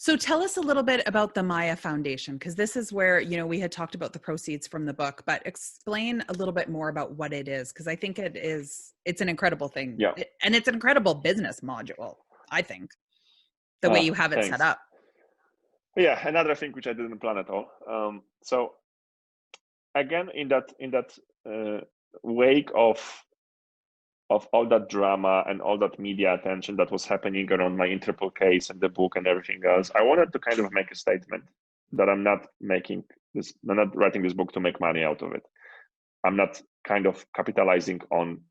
So tell us a little bit about the Maya Foundation, because this is where, we had talked about the proceeds from the book, but explain a little bit more about what it is, because I think it's an incredible thing. Yeah. And it's an incredible business module, I think, the way you have it set Thanks. up. Yeah, another thing which I didn't plan at all. So again, in that wake of all that drama and all that media attention that was happening around my Interpol case and the book and everything else, I wanted to kind of make a statement that I'm not writing this book to make money out of it. I'm not kind of capitalizing on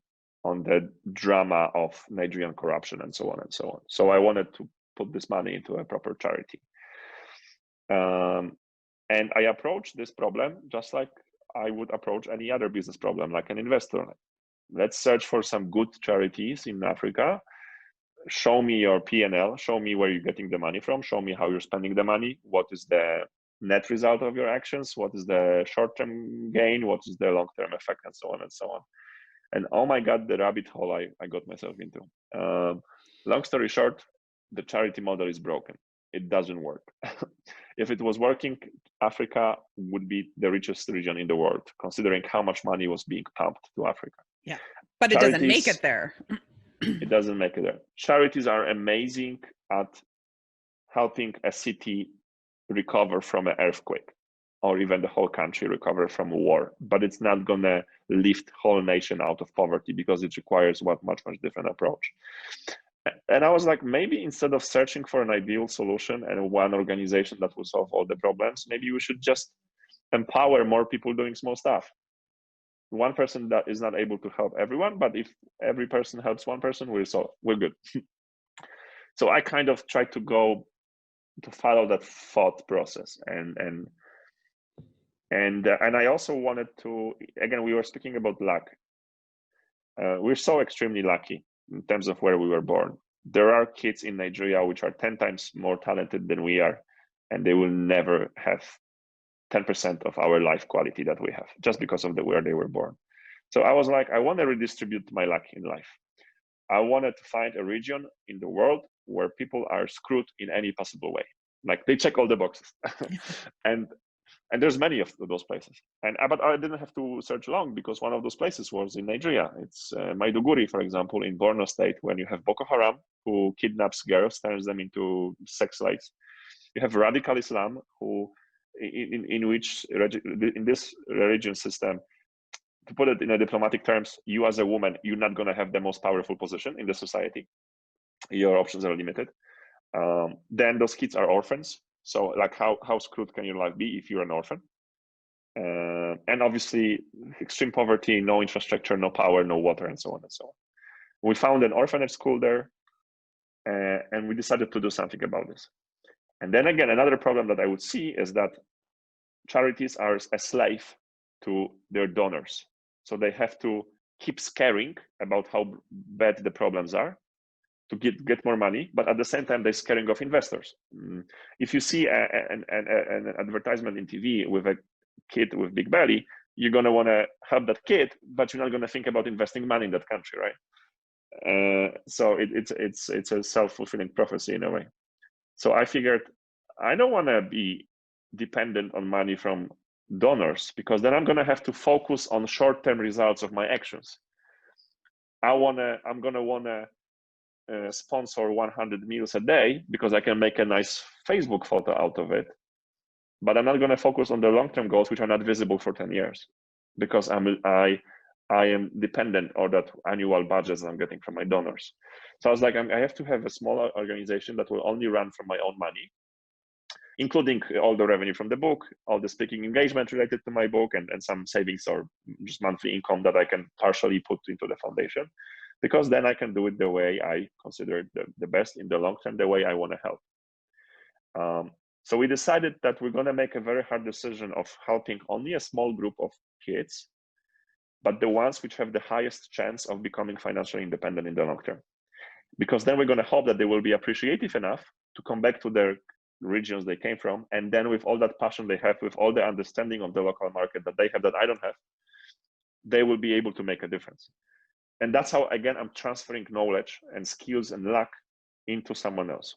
the drama of Nigerian corruption and so on and so on. So I wanted to put this money into a proper charity. And I approach this problem just like I would approach any other business problem, like an investor. Let's search for some good charities in Africa. Show me your P&L, show me where you're getting the money from, show me how you're spending the money, what is the net result of your actions, what is the short-term gain, what is the long-term effect, and so on and so on. And oh my God, the rabbit hole I got myself into. Long story short, the charity model is broken. It doesn't work. If it was working, Africa would be the richest region in the world, considering how much money was being pumped to Africa. Yeah, but it doesn't make it there. It doesn't make it there. Charities are amazing at helping a city recover from an earthquake, or even the whole country recover from a war, but it's not gonna lift whole nation out of poverty because it requires much different approach. And I was like, maybe instead of searching for an ideal solution and one organization that will solve all the problems, maybe we should just empower more people doing small stuff. One person that is not able to help everyone, but if every person helps one person, we're good. So I kind of tried to follow that thought process, and I also wanted to, again, we were speaking about luck. We're so extremely lucky in terms of where we were born. There are kids in Nigeria which are 10 times more talented than we are, and they will never have 10% of our life quality that we have, just because of where they were born. So I was like, I want to redistribute my luck in life. I wanted to find a region in the world where people are screwed in any possible way. Like they check all the boxes. And there's many of those places. But I didn't have to search long, because one of those places was in Nigeria. It's Maiduguri, for example, in Borno State, when you have Boko Haram, who kidnaps girls, turns them into sex slaves. You have radical Islam, who in this religion system, to put it in a diplomatic terms, you as a woman, you're not going to have the most powerful position in the society. Your options are limited. Then those kids are orphans. So like how screwed can your life be if you're an orphan? And obviously extreme poverty, no infrastructure, no power, no water, and so on and so on. We found an orphanage school there, and we decided to do something about this. And then again, another problem that I would see is that charities are a slave to their donors. So they have to keep scaring about how bad the problems are to get more money, but at the same time, they're scaring off investors. If you see an advertisement in TV with a kid with big belly, you're going to want to help that kid, but you're not going to think about investing money in that country, right? So it's a self-fulfilling prophecy in a way. So I figured I don't want to be dependent on money from donors, because then I'm going to have to focus on short-term results of my actions. I'm going to want to sponsor 100 meals a day because I can make a nice Facebook photo out of it. But I'm not going to focus on the long-term goals, which are not visible for 10 years, because I am dependent on that annual budgets I'm getting from my donors. So I was like, I have to have a small organization that will only run from my own money, including all the revenue from the book, all the speaking engagement related to my book, and some savings or just monthly income that I can partially put into the foundation, because then I can do it the way I consider the best in the long term, the way I want to help. So we decided that we're going to make a very hard decision of helping only a small group of kids, but the ones which have the highest chance of becoming financially independent in the long term. Because then we're going to hope that they will be appreciative enough to come back to their regions they came from, and then with all that passion they have, with all the understanding of the local market that they have that I don't have, they will be able to make a difference. And that's how, again, I'm transferring knowledge and skills and luck into someone else.